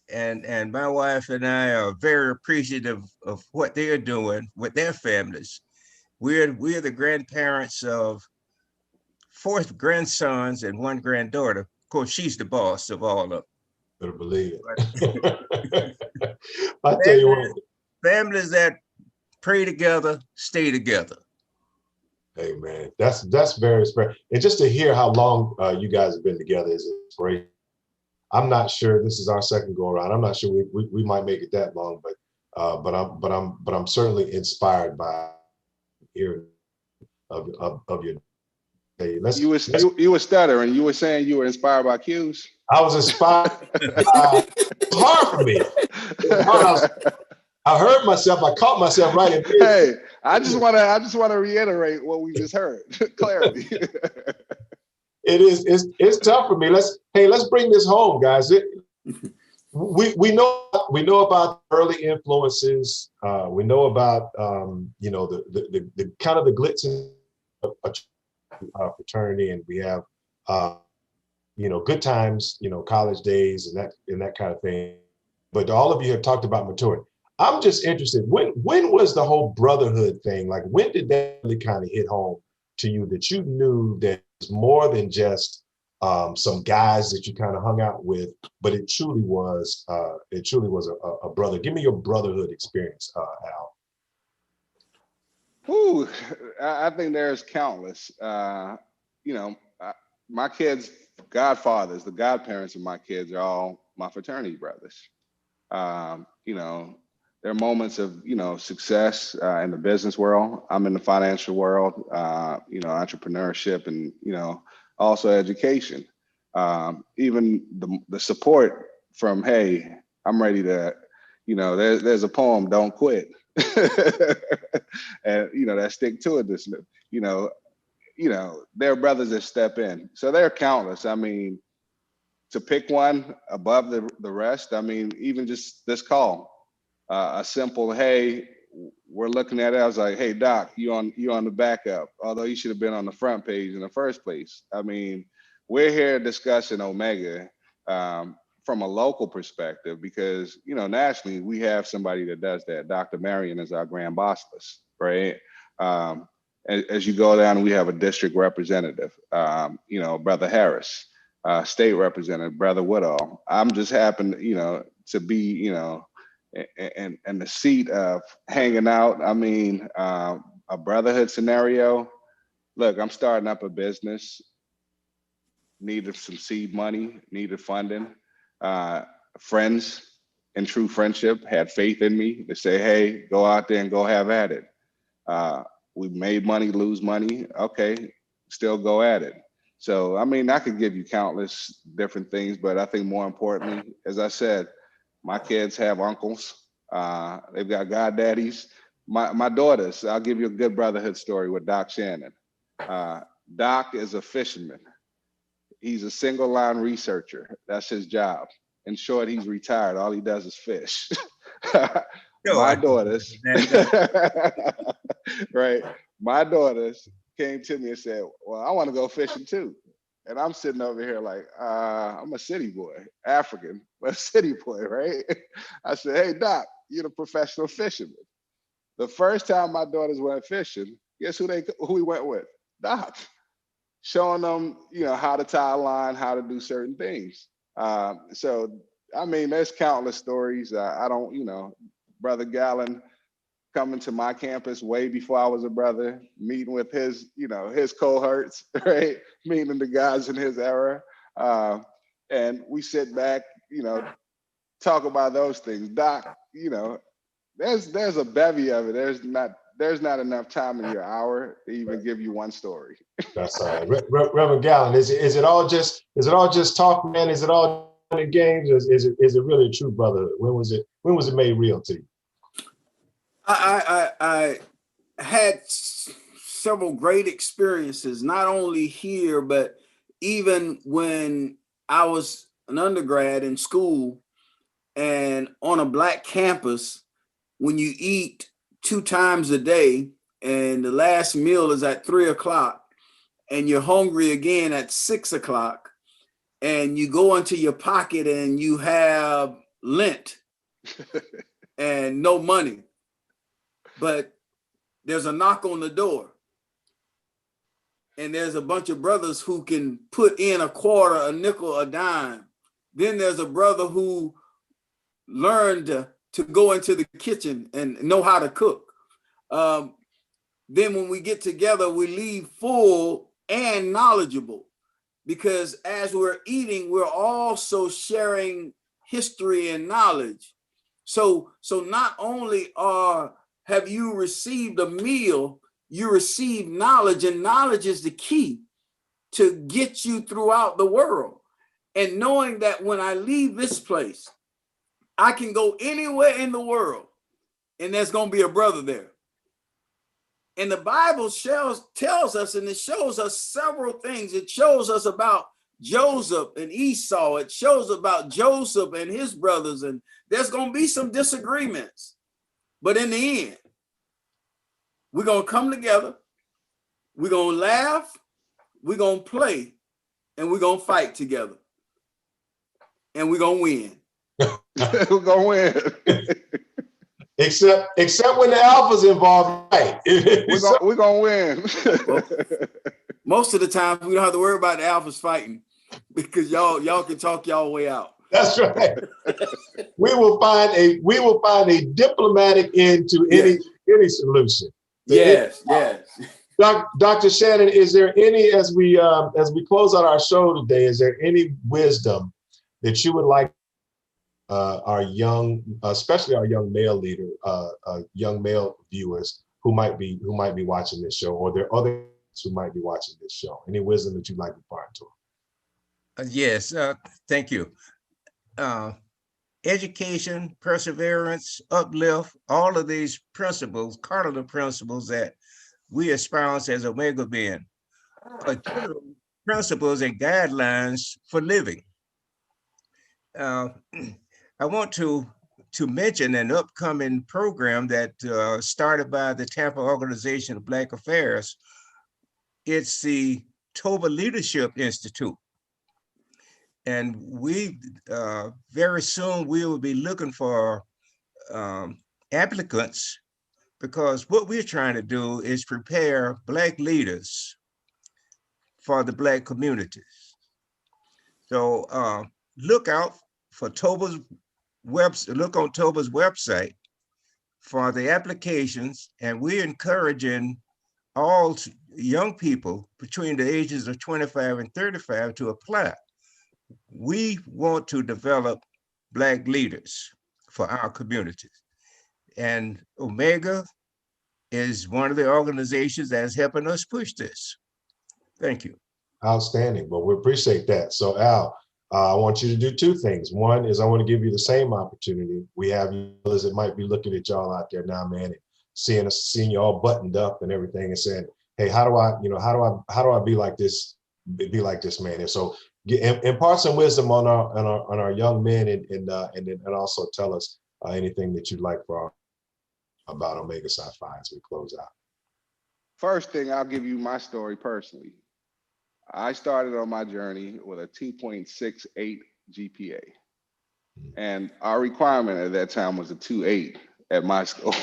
And my wife and I are very appreciative of what they're doing with their families. We're the grandparents of 4 grandsons and 1 granddaughter. Of course, she's the boss of all of them. Better believe it. I tell you what, families that pray together, stay together. hey man, that's very special. And just to hear how long you guys have been together is great. I'm not sure this is our second go around. I'm not sure we might make it that long, but I'm certainly inspired by hearing of your day. You were stuttering. You were saying you were inspired by cues. I was inspired. It's hard for me. I heard myself. I caught myself right in. Hey, I just want to reiterate what we just heard. Clarity. It's tough for me. Let's bring this home, guys. We know about early influences. We know about the kind of the glitz and fraternity, and we have good times, college days and that kind of thing. But all of you have talked about maturity. I'm just interested. When was the whole brotherhood thing? Like, when did that really kind of hit home to you that you knew that it was more than just some guys that you kind of hung out with, but it truly was a brother? Give me your brotherhood experience, Al. Ooh, I think there's countless. My kids' godfathers, the godparents of my kids, are all my fraternity brothers. There are moments of success in the business world. I'm in the financial world, entrepreneurship, and also education. Even the support from, hey, I'm ready to, there's a poem, don't quit, and that stick to it. This, there are brothers that step in. So they're countless. I mean, to pick one above the rest, I mean, even just this call, a simple, hey, we're looking at it. I was like, hey, Doc, you on the backup, although you should have been on the front page in the first place. I mean, we're here discussing Omega from a local perspective because, nationally, we have somebody that does that. Dr. Marion is our grand boss list, right? As you go down, we have a district representative, Brother Harris, state representative, Brother Woodall. I'm just happen, to be, and the seat of hanging out. I mean, a brotherhood scenario. Look, I'm starting up a business, needed some seed money, needed funding. Friends in true friendship had faith in me to say, hey, go out there and go have at it. We made money, lose money. Okay, still go at it. So, I mean, I could give you countless different things, but I think more importantly, as I said, my kids have uncles. They've got goddaddies. My daughters, I'll give you a good brotherhood story with Doc Shannon. Doc is a fisherman. He's a single line researcher. That's his job. In short, he's retired. All he does is fish. My daughters, right? My daughters came to me and said, well, I want to go fishing too. And I'm sitting over here like, I'm a city boy, African, but a city boy, right? I said, hey, Doc, you're the professional fisherman. The first time my daughters went fishing, guess who we went with? Doc, showing them, how to tie a line, how to do certain things. So, I mean, there's countless stories. I don't, Brother Gallen coming to my campus way before I was a brother, meeting with his, his cohorts, right? Meeting the guys in his era. And we sit back, talk about those things. Doc, there's a bevy of it. There's not there's not enough time in your hour to even give you one story. That's all right. Reverend Gallen, is it all just talk, man? Is it all in games? Or is it really a true brotherhood? When was it made real to you? I had several great experiences, not only here, but even when I was an undergrad in school and on a Black campus, when you eat 2 times a day and the last meal is at 3 o'clock and you're hungry again at 6 o'clock and you go into your pocket and you have lint and no money, but there's a knock on the door and there's a bunch of brothers who can put in a quarter, a nickel, a dime. Then there's a brother who learned to go into the kitchen and know how to cook. Then when we get together, we leave full and knowledgeable, because as we're eating, we're also sharing history and knowledge. So not only have you received a meal, you receive knowledge, and knowledge is the key to get you throughout the world. And knowing that when I leave this place, I can go anywhere in the world and there's going to be a brother there. And the Bible tells us, and it shows us several things. It shows us about Joseph and Esau. It shows about Joseph and his brothers. And there's going to be some disagreements. But in the end, we're going to come together. We're going to laugh. We're going to play. And we're going to fight together. And we're going to win. We're going to win. Except when the alpha's involved, right? We're gonna win. Well, most of the time, we don't have to worry about the alphas fighting, because y'all can talk y'all way out. That's right. we will find a diplomatic end to any solution. Yes. Dr. Shannon, is there any, as we close out our show today, is there any wisdom that you would like our young, especially our young male leader, young male viewers who might be watching this show, or there are others who might be watching this show? Any wisdom that you'd like to impart to them? Yes, thank you. Education, perseverance, uplift, all of these principles, cardinal principles that we espouse as Omega Men, are general principles and guidelines for living. I want to mention an upcoming program that started by the Tampa Organization of Black Affairs. It's the Toba Leadership Institute. And we, very soon, we will be looking for applicants, because what we're trying to do is prepare Black leaders for the Black communities. So look out for Toba's look on Toba's website for the applications, and we're encouraging all young people between the ages of 25 and 35 to apply. We want to develop Black leaders for our communities. And Omega is one of the organizations that's helping us push this. Thank you. Outstanding. Well, we appreciate that. So Al, I want you to do 2 things. One is I want to give you the same opportunity. We have others that might be looking at y'all out there now, man, and seeing you all buttoned up and everything, and saying, hey, how do I be like this man? And so impart some wisdom on our young men, and also tell us anything that you'd like about Omega Psi Phi as we close out. First thing, I'll give you my story personally. I started on my journey with a 2.68 GPA. And our requirement at that time was a 2.8 at my school.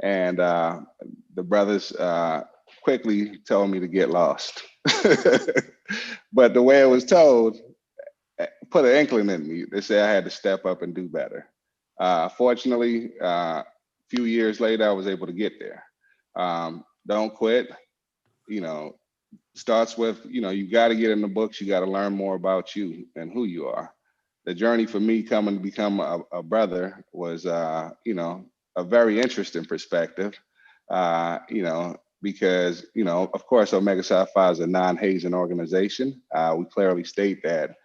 And the brothers quickly told me to get lost. But the way it was told put an inkling in me. They said I had to step up and do better. Fortunately, a few years later, I was able to get there. Don't quit. Starts with, you got to get in the books. You got to learn more about you and who you are. The journey for me coming to become a brother was, a very interesting perspective. Because, of course, Omega Psi Phi is a non-hazing organization. We clearly state that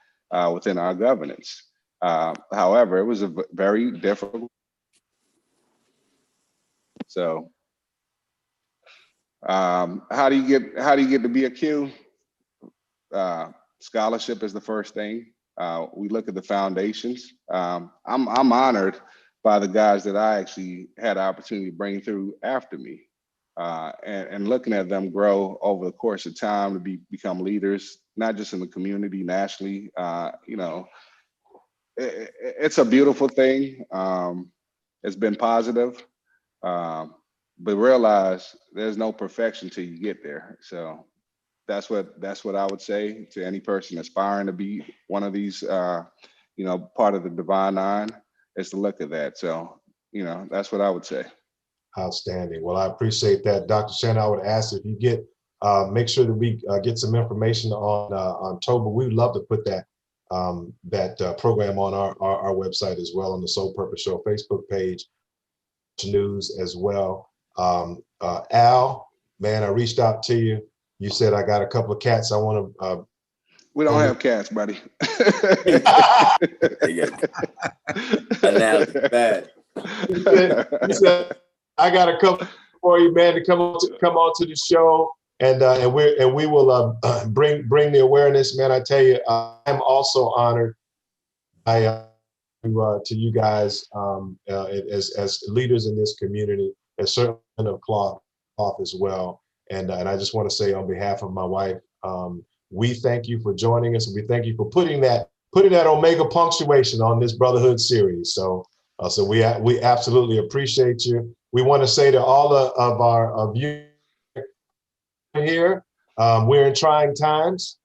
within our governance. However, it was a very difficult. So, how do you get to be a Q? Scholarship is the first thing. We look at the foundations. I'm honored by the guys that I actually had the opportunity to bring through after me, and looking at them grow over the course of time to become leaders, not just in the community, nationally. It's a beautiful thing. It's been positive, but realize there's no perfection till you get there. So that's what I would say to any person aspiring to be one of these, part of the Divine Nine, is to look at that. So, that's what I would say. Outstanding. Well, I appreciate that. Dr. Shannon, I would ask if you get, make sure that we get some information on TOBA. We would love to put that program on our website as well, on the Soul Purpose Show Facebook page, news as well. Al, man, I reached out to you. You said I got a couple of cats I want to. We don't have cats, buddy. Bad. You said I got a couple for you, man, to come on to the show, and we will bring the awareness, man. I tell you, I'm also honored to you guys as leaders in this community, as certainly of cloth as well. And I just want to say on behalf of my wife, we thank you for joining us. And we thank you for putting that Omega punctuation on this Brotherhood series. So we absolutely appreciate you. We want to say to all of our viewers here, we're in trying times.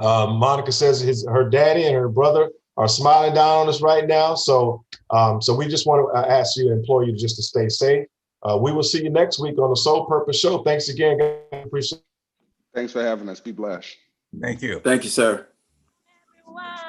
Monica says her daddy and her brother are smiling down on us right now. So we just want to ask you, implore you just to stay safe. We will see you next week on the Soul Purpose Show. Thanks again, guys. Appreciate it. Thanks for having us. Be blessed. Thank you. Thank you, sir.